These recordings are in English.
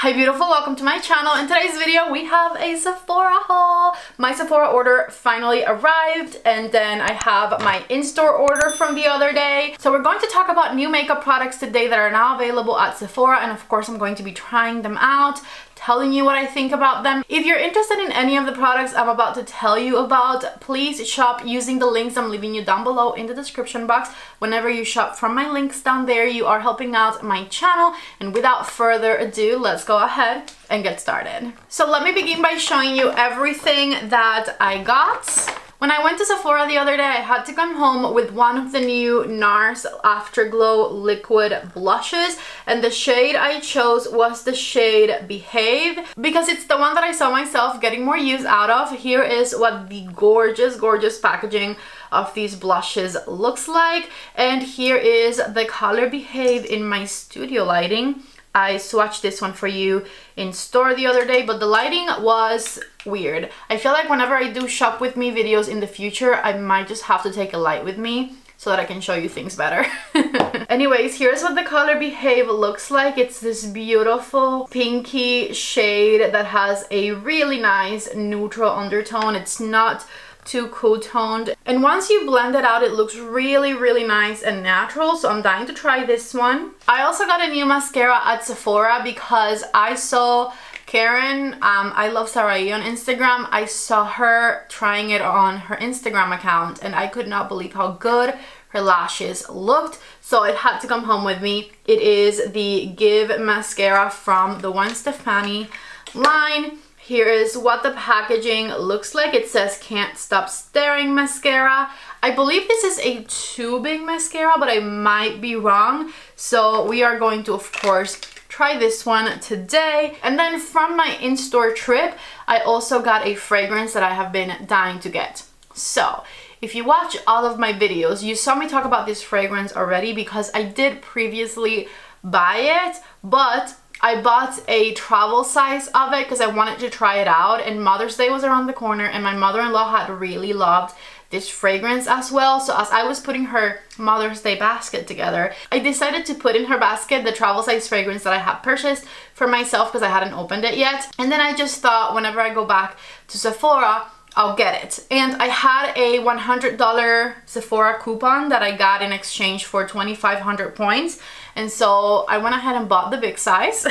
Hi beautiful, welcome to my channel. In today's video we have a Sephora haul. My Sephora order finally arrived, and then I have my in-store order from the other day. So we're going to talk about new makeup products today that are now available at Sephora, and of course I'm going to be trying them out, telling you what I think about them. If you're interested in any of the products I'm about to tell you about, please shop using the links I'm leaving you down below in the description box. Whenever you shop from my links down there, you are helping out my channel. And without further ado, let's go ahead and get started. So let me begin by showing you everything that I got. When I went to Sephora the other day, I had to come home with one of the new NARS Afterglow liquid blushes, and the shade I chose was the shade Behave because it's the one that I saw myself getting more use out of. Here is what the gorgeous packaging of these blushes looks like, and here is the color Behave in my studio lighting. I swatched this one for you in store the other day, but the lighting was weird. I feel like whenever I do shop with me videos in the future, I might just have to take a light with me so that I can show you things better. Anyways, here's what the color Behave looks like. It's this beautiful pinky shade that has a really nice neutral undertone. It's not too cool toned, and once you blend it out, it looks really nice and natural, so I'm dying to try this one. I also got a new mascara at Sephora because I saw Karen, I love Sarai on Instagram, I saw her trying it on her Instagram account, and I could not believe how good her lashes looked, so it had to come home with me. It is the Give mascara from the Gwen Stefani line. Here is what the packaging looks like. It says Can't Stop Staring mascara. I believe this is a tubing mascara, but I might be wrong. So we are going to, of course, try this one today. And then from my in-store trip, I also got a fragrance that I have been dying to get. So if you watch all of my videos, you saw me talk about this fragrance already because I did previously buy it, but I bought a travel size of it because I wanted to try it out, and Mother's Day was around the corner, and my mother-in-law had really loved this fragrance as well. So as I was putting her Mother's Day basket together, I decided to put in her basket the travel size fragrance that I had purchased for myself because I hadn't opened it yet. And then I just thought whenever I go back to Sephora, I'll get it. And I had a $100 Sephora coupon that I got in exchange for 2,500 points. And so I went ahead and bought the big size.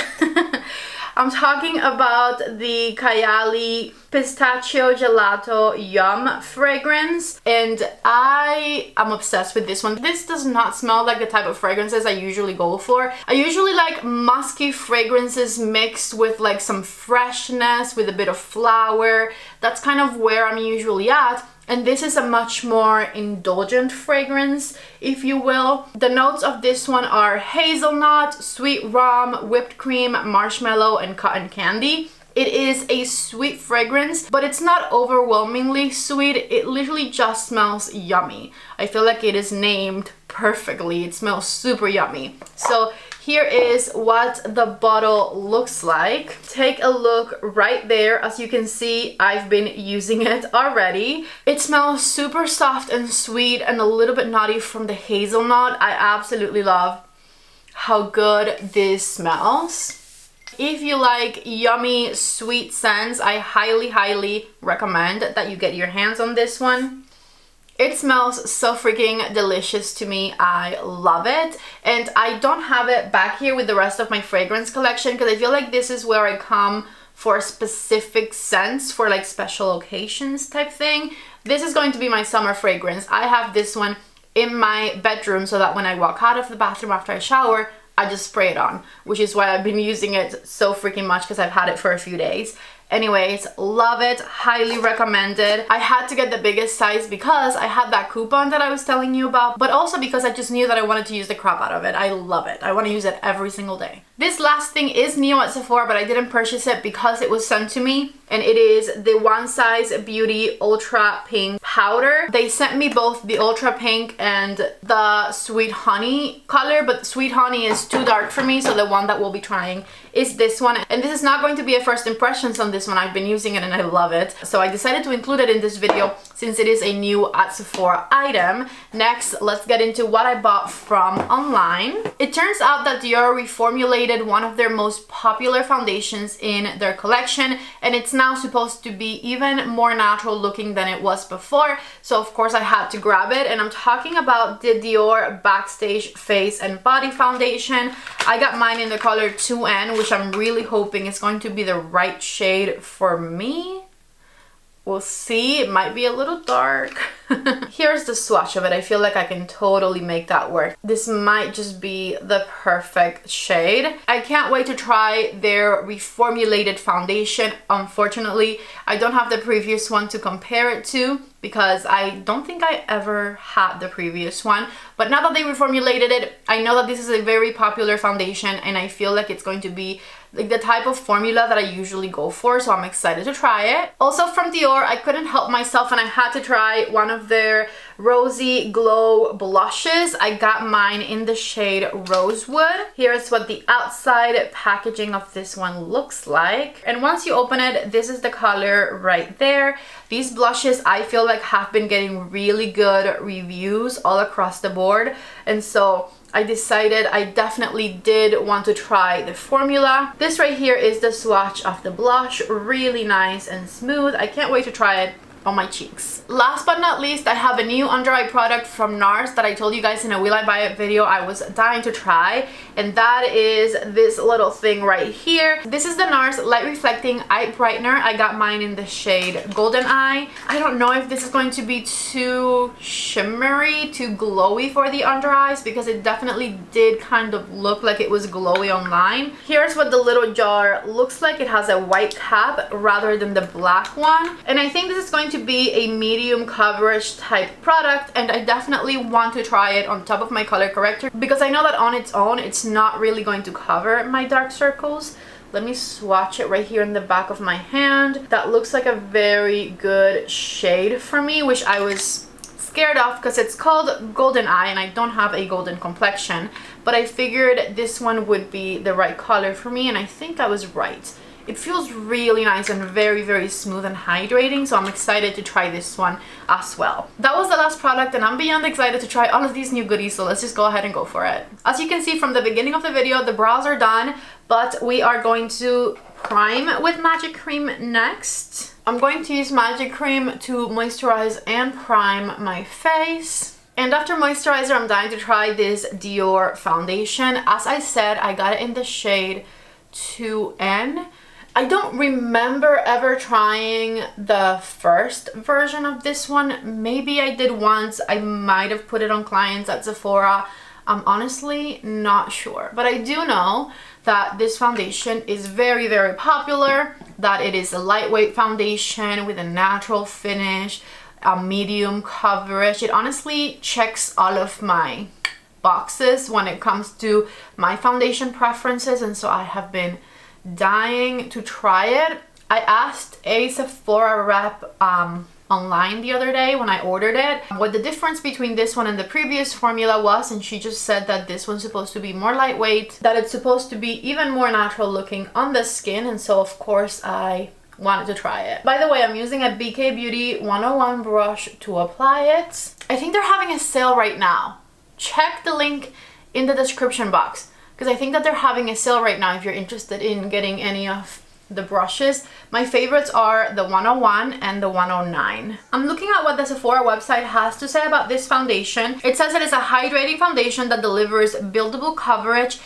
I'm talking about the Kayali Pistachio Gelato Yum fragrance, and I am obsessed with this one. This does not smell like the type of fragrances I usually go for. I usually like musky fragrances mixed with like some freshness with a bit of flower. That's kind of where I'm usually at. And this is a much more indulgent fragrance, if you will. The notes of this one are hazelnut, sweet rum, whipped cream, marshmallow, and cotton candy. It is a sweet fragrance, but it's not overwhelmingly sweet. It literally just smells yummy. I feel like it is named perfectly. It smells super yummy. So here is what the bottle looks like. Take a look right there. As you can see, I've been using it already. It smells super soft and sweet and a little bit nutty from the hazelnut. I absolutely love how good this smells. If you like yummy sweet scents, I highly recommend that you get your hands on this one. It smells so freaking delicious to me. I love it. And I don't have it back here with the rest of my fragrance collection because I feel like this is where I come for specific scents for like special occasions type thing. This is going to be my summer fragrance. I have this one in my bedroom so that when I walk out of the bathroom after I shower, I just spray it on, which is why I've been using it so freaking much because I've had it for a few days. Anyways, love it, highly recommended. I had to get the biggest size because I had that coupon that I was telling you about, but also because I just knew that I wanted to use the crap out of it. I love it. I want to use it every single day. This last thing is new at Sephora, but I didn't purchase it because it was sent to me, and it is the One Size Beauty Ultra Pink Powder. They sent me both the Ultra Pink and the Sweet Honey color, but Sweet Honey is too dark for me, so the one that we'll be trying is this one. And this is not going to be a first impressions on this one. I've been using it and I love it, so I decided to include it in this video since it is a new at Sephora item. Next, let's get into what I bought from online. It turns out that Dior reformulated one of their most popular foundations in their collection, and it's now supposed to be even more natural looking than it was before. So of course I had to grab it, and I'm talking about the Dior Backstage Face and Body Foundation. I got mine in the color 2N, which I'm really hoping is going to be the right shade for me. We'll see, it might be a little dark. Here's the swatch of it. I feel like I can totally make that work. This might just be the perfect shade. I can't wait to try their reformulated foundation. Unfortunately, I don't have the previous one to compare it to because I don't think I ever had the previous one. But now that they reformulated it, I know that this is a very popular foundation, and I feel like it's going to be like the type of formula that I usually go for, so I'm excited to try it. Also from Dior, I couldn't help myself and I had to try one of their Rosy Glow blushes. I got mine in the shade Rosewood. Here's what the outside packaging of this one looks like. And once you open it, this is the color right there. These blushes, I feel like, have been getting really good reviews all across the board. And so I decided I definitely did want to try the formula. This right here is the swatch of the blush. Really nice and smooth. I can't wait to try it on my cheeks. Last but not least, I have a new under eye product from NARS that I told you guys in a Will I Buy It video I was dying to try, and that is this little thing right here. This is the NARS Light Reflecting Eye Brightener. I got mine in the shade Golden Eye. I don't know if this is going to be too shimmery, too glowy for the under eyes, because it definitely did kind of look like it was glowy online. Here's what the little jar looks like. It has a white cap rather than the black one, and I think this is going to be a medium coverage type product, and I definitely want to try it on top of my color corrector because I know that on its own it's not really going to cover my dark circles. Let me swatch it right here in the back of my hand. That looks like a very good shade for me, which I was scared of because it's called Golden Eye and I don't have a golden complexion, but I figured this one would be the right color for me, and I think I was right. It feels really nice and very, very smooth and hydrating, so I'm excited to try this one as well. That was the last product, and I'm beyond excited to try all of these new goodies, so let's just go ahead and go for it. As you can see from the beginning of the video, the brows are done, but we are going to prime with Magic Cream next. I'm going to use Magic Cream to moisturize and prime my face. And after moisturizer, I'm dying to try this Dior foundation. As I said, I got it in the shade 2N. I don't remember ever trying the first version of this one. Maybe I did once. I might have put it on clients at Sephora. I'm honestly not sure. But I do know that this foundation is very, very popular, that it is a lightweight foundation with a natural finish, a medium coverage. It honestly checks all of my boxes when it comes to my foundation preferences, and so I have been dying to try it. I asked a Sephora rep online the other day when I ordered it what the difference between this one and the previous formula was, and she just said that this one's supposed to be more lightweight, that it's supposed to be even more natural looking on the skin, and so of course I wanted to try it. By the way, I'm using a BK Beauty 101 brush to apply it. I think they're having a sale right now. Check the link in the description box, because I think that they're having a sale right now if you're interested in getting any of the brushes. My favorites are the 101 and the 109. I'm looking at what the Sephora website has to say about this foundation. It says it is a hydrating foundation that delivers buildable coverage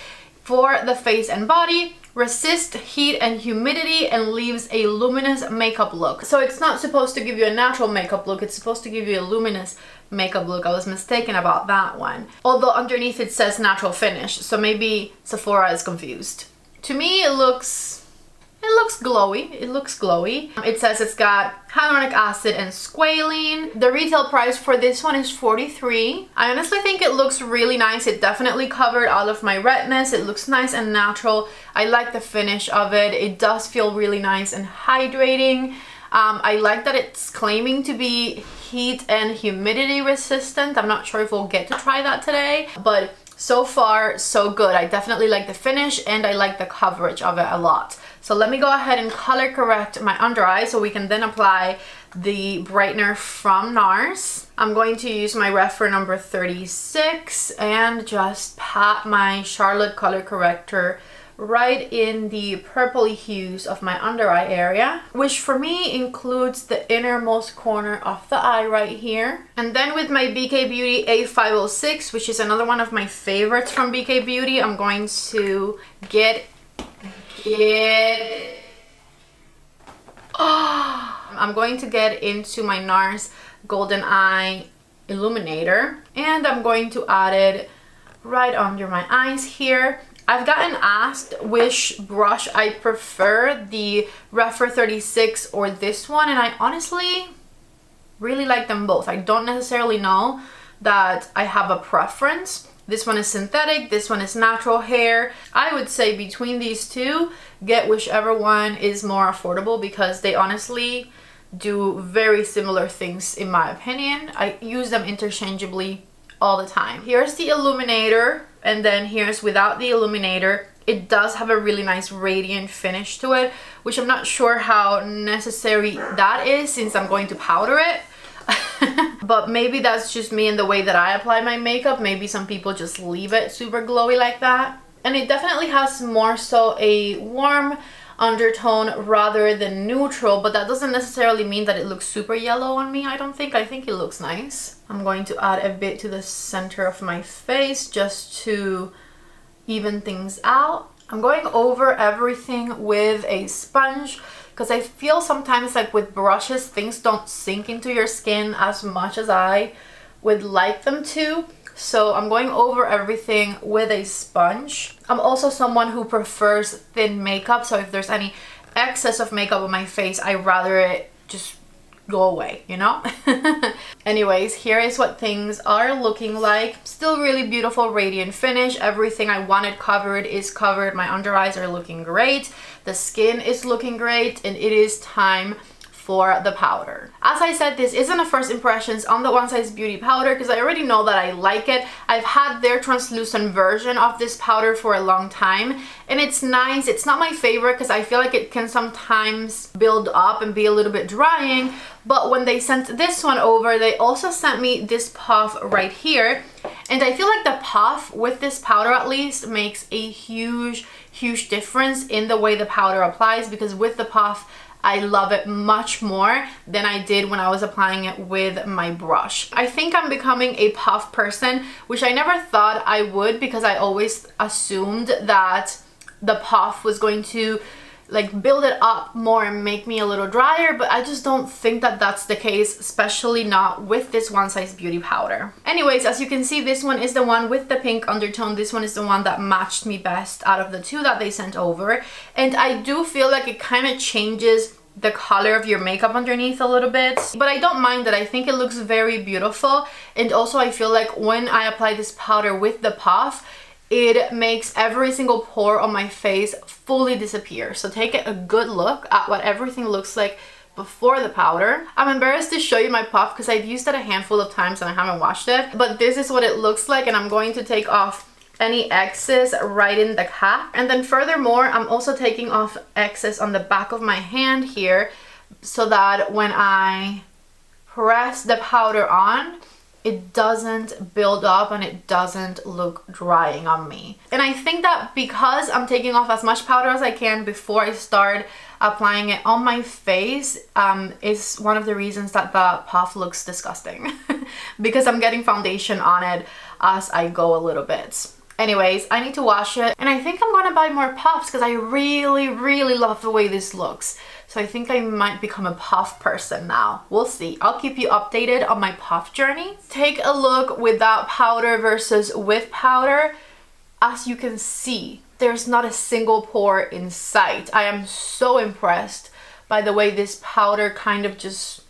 for the face and body, resists heat and humidity, and leaves a luminous makeup look. So it's not supposed to give you a natural makeup look, it's supposed to give you a luminous makeup look. I was mistaken about that one. Although underneath it says natural finish, so maybe Sephora is confused. To me, it looks glowy. It looks glowy. It says it's got hyaluronic acid and squalene. The retail price for this one is $43. I honestly think it looks really nice. It definitely covered all of my redness. It looks nice and natural. I like the finish of it. It does feel really nice and hydrating. I like that it's claiming to be heat and humidity resistant. I'm not sure if we'll get to try that today, but so far so good. I definitely like the finish and I like the coverage of it a lot. So let me go ahead and color correct my under eye so we can then apply the brightener from NARS. I'm going to use my reference number 36 and just pat my Charlotte color corrector right in the purpley hues of my under eye area, which for me includes the innermost corner of the eye right here. And then with my BK Beauty A506, which is another one of my favorites from BK Beauty, I'm going to I'm going to get into my NARS Golden Eye Illuminator, and I'm going to add it right under my eyes here. I've gotten asked which brush I prefer, the Refer 36 or this one, and I honestly really like them both. I don't necessarily know that I have a preference. This one is synthetic, this one is natural hair. I would say between these two, get whichever one is more affordable because they honestly do very similar things in my opinion. I use them interchangeably all the time. Here's the illuminator, and then here's without the illuminator. It does have a really nice radiant finish to it, which I'm not sure how necessary that is since I'm going to powder it. But maybe that's just me and the way that I apply my makeup. Maybe some people just leave it super glowy like that. And it definitely has more so a warm undertone rather than neutral, but that doesn't necessarily mean that it looks super yellow on me, I don't think. I think it looks nice. I'm going to add a bit to the center of my face just to even things out. I'm going over everything with a sponge because I feel sometimes like with brushes things don't sink into your skin as much as I would like them to. So I'm going over everything with a sponge. I'm also someone who prefers thin makeup, so if there's any excess of makeup on my face, I'd rather it just go away, you know? Anyways, here is what things are looking like. Still really beautiful radiant finish. Everything I wanted covered is covered. My under eyes are looking great. The skin is looking great, and it is time for the powder. As I said, this isn't a first impressions on the One Size Beauty powder because I already know that I like it. I've had their translucent version of this powder for a long time and it's nice. It's not my favorite because I feel like it can sometimes build up and be a little bit drying, but when they sent this one over, they also sent me this puff right here, and I feel like the puff with this powder at least makes a huge difference in the way the powder applies, because with the puff I love it much more than I did when I was applying it with my brush. I think I'm becoming a puff person, which I never thought I would because I always assumed that the puff was going to like build it up more and make me a little drier, but I just don't think that that's the case, especially not with this One Size Beauty powder. Anyways, as you can see, this one is the one with the pink undertone. This one is the one that matched me best out of the two that they sent over, and I do feel like it kind of changes the color of your makeup underneath a little bit, but I don't mind that. I think it looks very beautiful, and also I feel like when I apply this powder with the puff, it makes every single pore on my face fully disappear. So take a good look at what everything looks like before the powder. I'm embarrassed to show you my puff because I've used it a handful of times and I haven't washed it, but this is what it looks like, and I'm going to take off any excess right in the cap. And then furthermore, I'm also taking off excess on the back of my hand here so that when I press the powder on, it doesn't build up and it doesn't look drying on me. And I think that because I'm taking off as much powder as I can before I start applying it on my face is one of the reasons that the puff looks disgusting because I'm getting foundation on it as I go a little bit. Anyways, I need to wash it, and I think I'm gonna buy more puffs because I really love the way this looks. So I think I might become a puff person now. We'll see. I'll keep you updated on my puff journey. Take a look without powder versus with powder. As you can see, there's not a single pore in sight. I am so impressed by the way this powder kind of just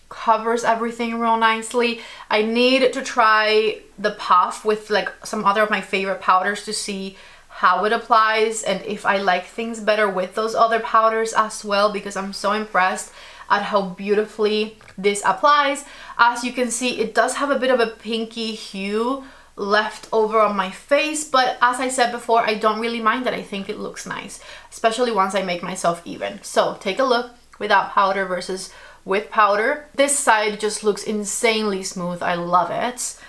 covers everything real nicely. I need to try the puff with like some other of my favorite powders to see how it applies and if I like things better with those other powders as well, because I'm so impressed at how beautifully this applies. As you can see, it does have a bit of a pinky hue left over on my face, but as I said before, I don't really mind it. I think it looks nice, especially once I make myself even. So take a look without powder versus with powder. This side just looks insanely smooth. I love it.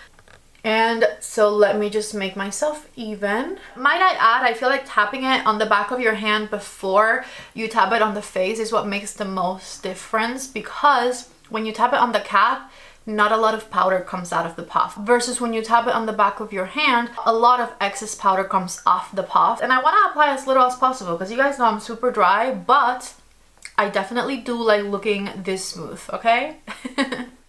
And so let me just make myself even. Might I add, I feel like tapping it on the back of your hand before you tap it on the face is what makes the most difference, because when you tap it on the cap, not a lot of powder comes out of the puff, versus when you tap it on the back of your hand, a lot of excess powder comes off the puff. And I want to apply as little as possible because you guys know I'm super dry, but I definitely do like looking this smooth, okay?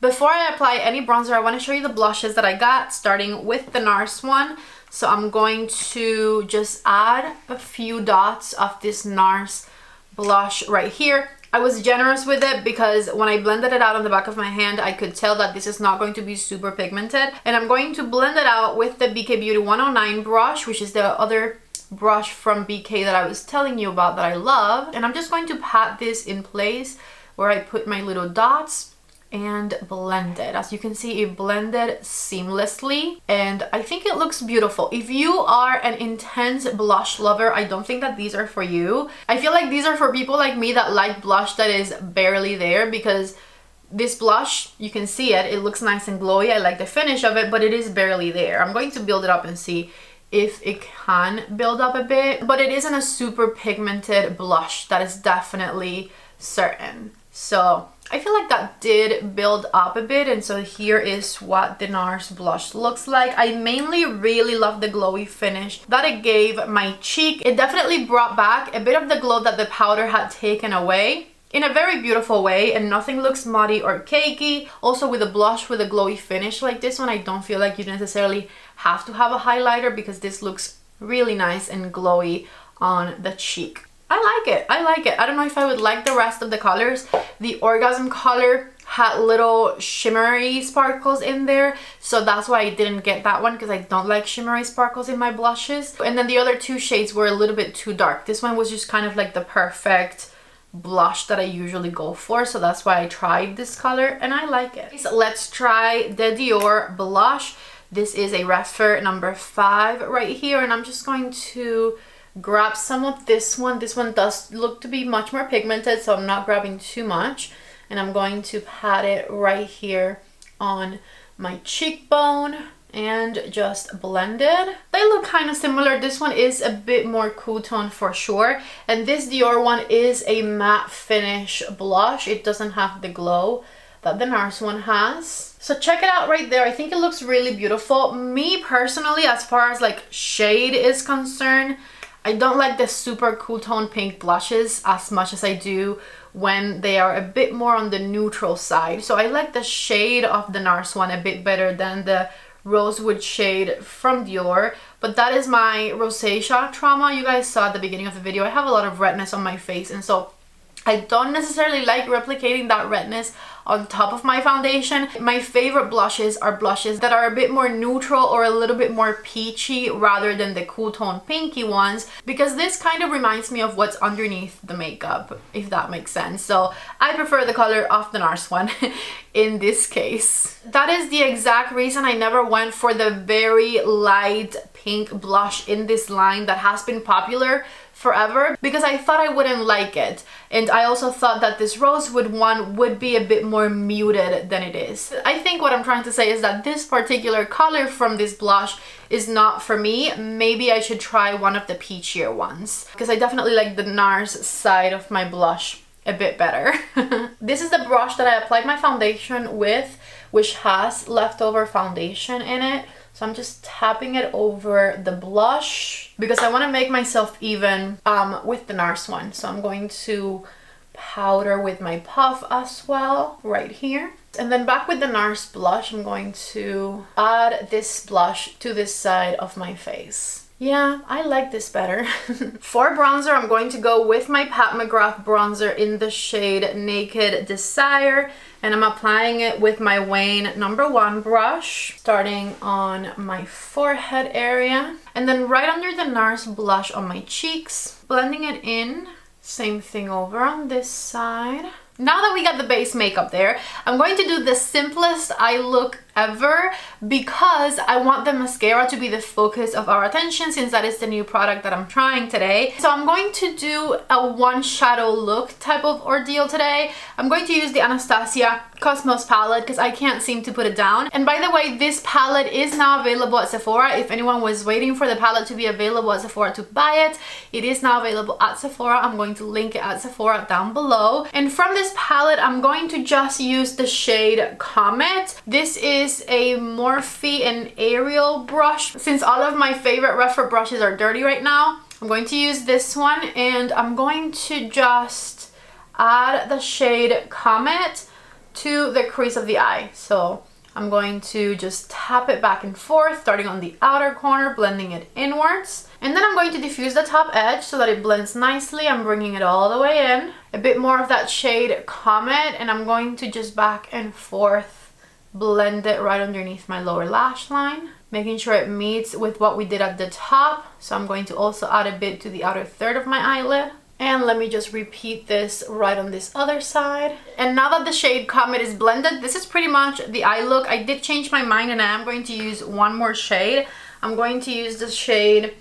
Before I apply any bronzer, I want to show you the blushes that I got, starting with the NARS one. So I'm going to just add a few dots of this NARS blush right here. I was generous with it because when I blended it out on the back of my hand, I could tell that this is not going to be super pigmented. And I'm going to blend it out with the BK Beauty 109 brush, which is the other brush from BK that I was telling you about that I love. And I'm just going to pat this in place where I put my little dots and blend it. As you can see, it blended seamlessly and I think it looks beautiful. If you are an intense blush lover, I don't think that these are for you. I feel like these are for people like me that like blush that is barely there, because this blush, you can see it, it looks nice and glowy. I like the finish of it, but it is barely there. I'm going to build it up and see if it can build up a bit, but it isn't a super pigmented blush, that is definitely certain. So I feel like that did build up a bit, and so here is what the NARS blush looks like. I mainly really love the glowy finish that it gave my cheek. It definitely brought back a bit of the glow that the powder had taken away in a very beautiful way, and nothing looks muddy or cakey. Also with a blush with a glowy finish like this one, I don't feel like you necessarily have to have a highlighter because this looks really nice and glowy on the cheek. I like it. I like it. I don't know if I would like the rest of the colors. The Orgasm color had little shimmery sparkles in there, so that's why I didn't get that one, because I don't like shimmery sparkles in my blushes. And then the other two shades were a little bit too dark. This one was just kind of like the perfect blush that I usually go for, so that's why I tried this color and I like it. So let's try the Dior blush. This is a Refer number 5 right here, and I'm just going to grab some of this one. This one does look to be much more pigmented, so I'm not grabbing too much, and I'm going to pat it right here on my cheekbone and just blend it. They look kind of similar. This one is a bit more cool tone for sure, and this Dior one is a matte finish blush. It doesn't have the glow that the NARS one has. So check it out right there. I think it looks really beautiful. Me personally, as far as like shade is concerned, I don't like the super cool tone pink blushes as much as I do when they are a bit more on the neutral side. So I like the shade of the NARS one a bit better than the Rosewood shade from Dior. But that is my rosacea trauma. You guys saw at the beginning of the video, I have a lot of redness on my face, and so I don't necessarily like replicating that redness on top of my foundation. My favorite blushes are blushes that are a bit more neutral or a little bit more peachy rather than the cool tone pinky ones, because this kind of reminds me of what's underneath the makeup, if that makes sense. So I prefer the color of the NARS one in this case. That is the exact reason I never went for the very light pink blush in this line that has been popular forever, because I thought I wouldn't like it, and I also thought that this Rosewood one would be a bit more muted than it is. I think what I'm trying to say is that this particular color from this blush is not for me. Maybe I should try one of the peachier ones, because I definitely like the NARS side of my blush a bit better. This is the brush that I applied my foundation with, which has leftover foundation in it. So I'm just tapping it over the blush because I want to make myself even with the NARS one. So I'm going to powder with my puff as well right here. And then back with the NARS blush, I'm going to add this blush to this side of my face. Yeah, I like this better. For bronzer, I'm going to go with my Pat McGrath bronzer in the shade Naked Desire. And I'm applying it with my Wayne number 1 brush, starting on my forehead area. And then right under the NARS blush on my cheeks, blending it in. Same thing over on this side. Now that we got the base makeup there, I'm going to do the simplest eye look ever, because I want the mascara to be the focus of our attention, since that is the new product that I'm trying today. So I'm going to do a one shadow look type of ordeal today. I'm going to use the Anastasia Cosmos palette because I can't seem to put it down. And by the way, this palette is now available at Sephora. If anyone was waiting for the palette to be available at Sephora to buy it, it is now available at Sephora. I'm going to link it at Sephora down below. And from this palette, I'm going to just use the shade Comet. This is a Morphe and Ariel brush. Since all of my favorite Refer brushes are dirty right now, I'm going to use this one, and I'm going to just add the shade Comet to the crease of the eye. So I'm going to just tap it back and forth, starting on the outer corner, blending it inwards. And then I'm going to diffuse the top edge so that it blends nicely. I'm bringing it all the way in. A bit more of that shade Comet, and I'm going to just back and forth blend it right underneath my lower lash line, making sure it meets with what we did at the top. So I'm going to also add a bit to the outer third of my eyelid. And let me just repeat this right on this other side. And now that the shade Comet is blended, this is pretty much the eye look. I did change my mind and I am going to use one more shade. I'm going to use the shade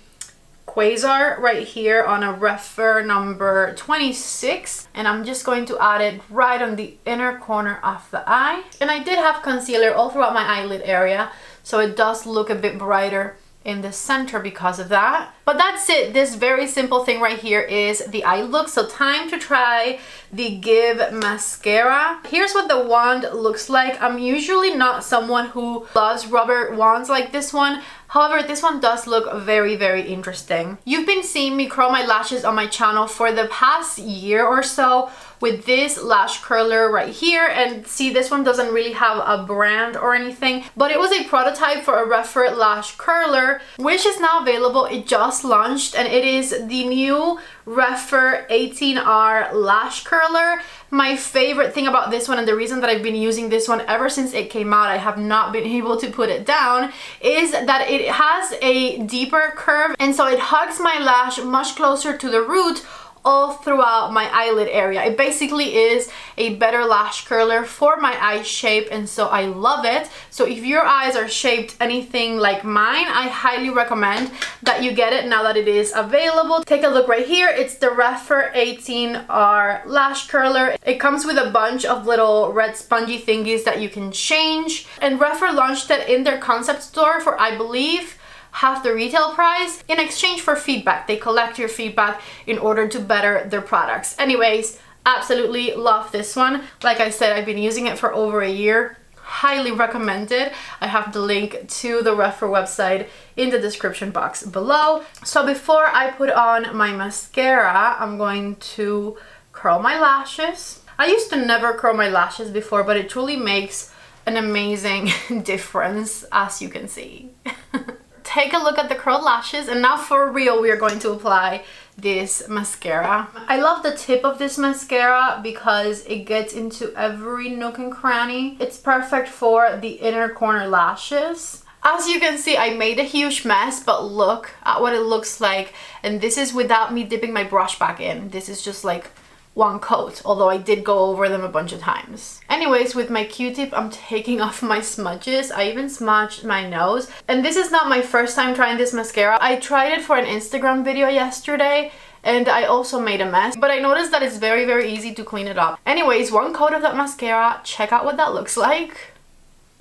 Quasar right here on a Refer number 26. And I'm just going to add it right on the inner corner of the eye. And I did have concealer all throughout my eyelid area, so it does look a bit brighter in the center because of that. But that's it. This very simple thing right here is the eye look. So time to try the Give mascara. Here's what the wand looks like. I'm usually not someone who loves rubber wands like this one. However, this one does look very, very interesting. You've been seeing me curl my lashes on my channel for the past year or so with this lash curler right here. And see, this one doesn't really have a brand or anything, but it was a prototype for a Refer lash curler, which is now available. It just launched, and it is the new Refer 18R lash curler. My favorite thing about this one, and the reason that I've been using this one ever since it came out, I have not been able to put it down, is that it has a deeper curve, and so it hugs my lash much closer to the root all throughout my eyelid area. It basically is a better lash curler for my eye shape, and so I love it. So if your eyes are shaped anything like mine, I highly recommend that you get it now that it is available. Take a look right here. It's the Refer 18R lash curler. It comes with a bunch of little red spongy thingies that you can change, and Refer launched it in their concept store for, I believe, half the retail price in exchange for feedback. They collect your feedback in order to better their products. Anyways, absolutely love this one. Like I said, I've been using it for over a year. Highly recommended. I have the link to the Refer website in the description box below. So before I put on my mascara, I'm going to curl my lashes. I used to never curl my lashes before, but it truly makes an amazing difference, as you can see. Take a look at the curled lashes, and now for real we are going to apply this mascara. I love the tip of this mascara because it gets into every nook and cranny. It's perfect for the inner corner lashes. As you can see, I made a huge mess, but look at what it looks like, and this is without me dipping my brush back in. This is just like one coat, although I did go over them a bunch of times. Anyways, with my Q-tip, I'm taking off my smudges. I even smudged my nose. And this is not my first time trying this mascara. I tried it for an Instagram video yesterday, and I also made a mess, but I noticed that it's very, very easy to clean it up. Anyways, one coat of that mascara. Check out what that looks like.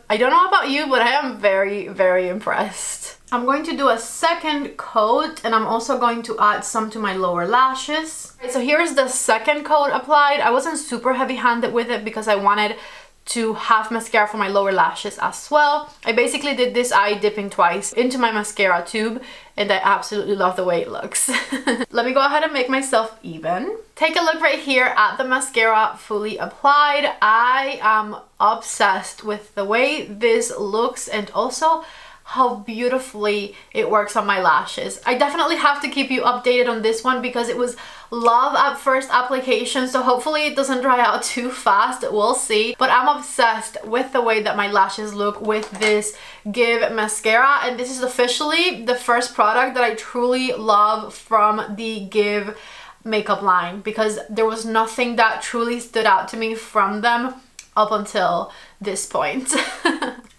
I don't know about you, but I am very, very impressed. I'm going to do a second coat, and I'm also going to add some to my lower lashes. So here's the second coat applied. I wasn't super heavy-handed with it because I wanted to have mascara for my lower lashes as well. I basically did this eye dipping twice into my mascara tube, and I absolutely love the way it looks. Let me go ahead and make myself even. Take a look right here at the mascara fully applied. I am obsessed with the way this looks, and also how beautifully it works on my lashes. I definitely have to keep you updated on this one because it was love at first application, so hopefully it doesn't dry out too fast. We'll see. But I'm obsessed with the way that my lashes look with this Give mascara, and this is officially the first product that I truly love from the Give makeup line, because there was nothing that truly stood out to me from them up until this point.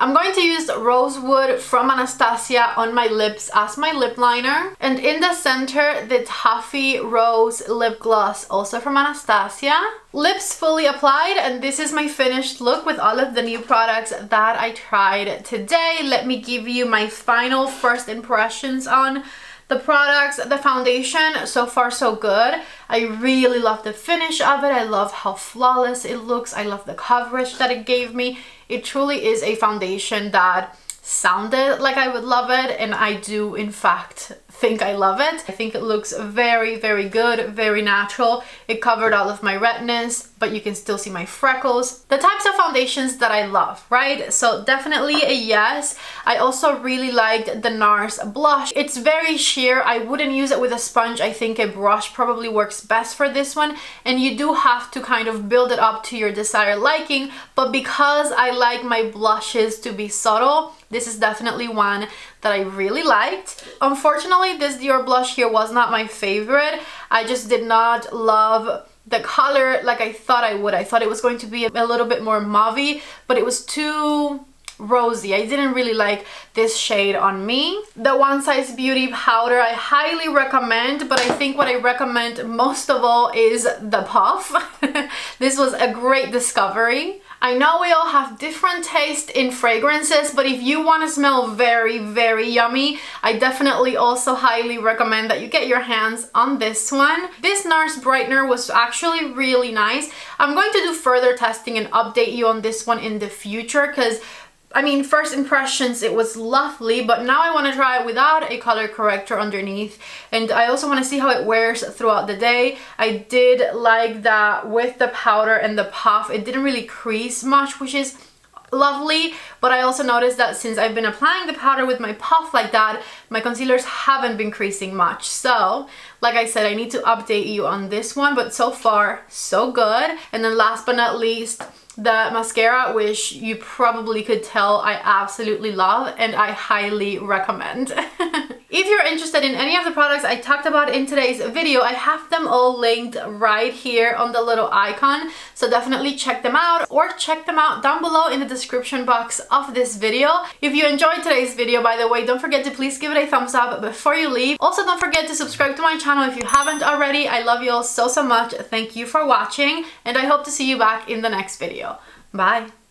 I'm going to use Rosewood from Anastasia on my lips as my lip liner. And in the center, the Toffee Rose lip gloss, also from Anastasia. Lips fully applied, and this is my finished look with all of the new products that I tried today. Let me give you my final first impressions on the products. The foundation, so far so good. I really love the finish of it. I love how flawless it looks. I love the coverage that it gave me. It truly is a foundation that sounded like I would love it, and I do in fact think I love it. I think it looks very, very good, very natural. It covered all of my redness, but you can still see my freckles. The types of foundations that I love, right? So definitely a yes. I also really liked the NARS blush. It's very sheer. I wouldn't use it with a sponge. I think a brush probably works best for this one, and you do have to kind of build it up to your desired liking, but because I like my blushes to be subtle, this is definitely one that I really liked. Unfortunately, this Dior blush here was not my favorite. I just did not love the color like I thought I would. I thought it was going to be a little bit more mauvey, but it was too rosy. I didn't really like this shade on me. The One Size Beauty powder I highly recommend, but I think what I recommend most of all is the puff. This was a great discovery. I know we all have different taste in fragrances, but if you want to smell very, very yummy, I definitely also highly recommend that you get your hands on this one. This NARS brightener was actually really nice. I'm going to do further testing and update you on this one in the future, because I mean, first impressions, it was lovely, but now I want to try it without a color corrector underneath, and I also want to see how it wears throughout the day. I did like that with the powder and the puff, it didn't really crease much, which is lovely, but I also noticed that since I've been applying the powder with my puff like that, my concealers haven't been creasing much. So, like I said, I need to update you on this one, but so far, so good. And then last but not least, the mascara, which you probably could tell I absolutely love and I highly recommend. If you're interested in any of the products I talked about in today's video, I have them all linked right here on the little icon, so definitely check them out, or check them out down below in the description box of this video. If you enjoyed today's video, by the way, don't forget to please give it a thumbs up before you leave. Also, don't forget to subscribe to my channel if you haven't already. I love you all so much. Thank you for watching, and I hope to see you back in the next video. Bye!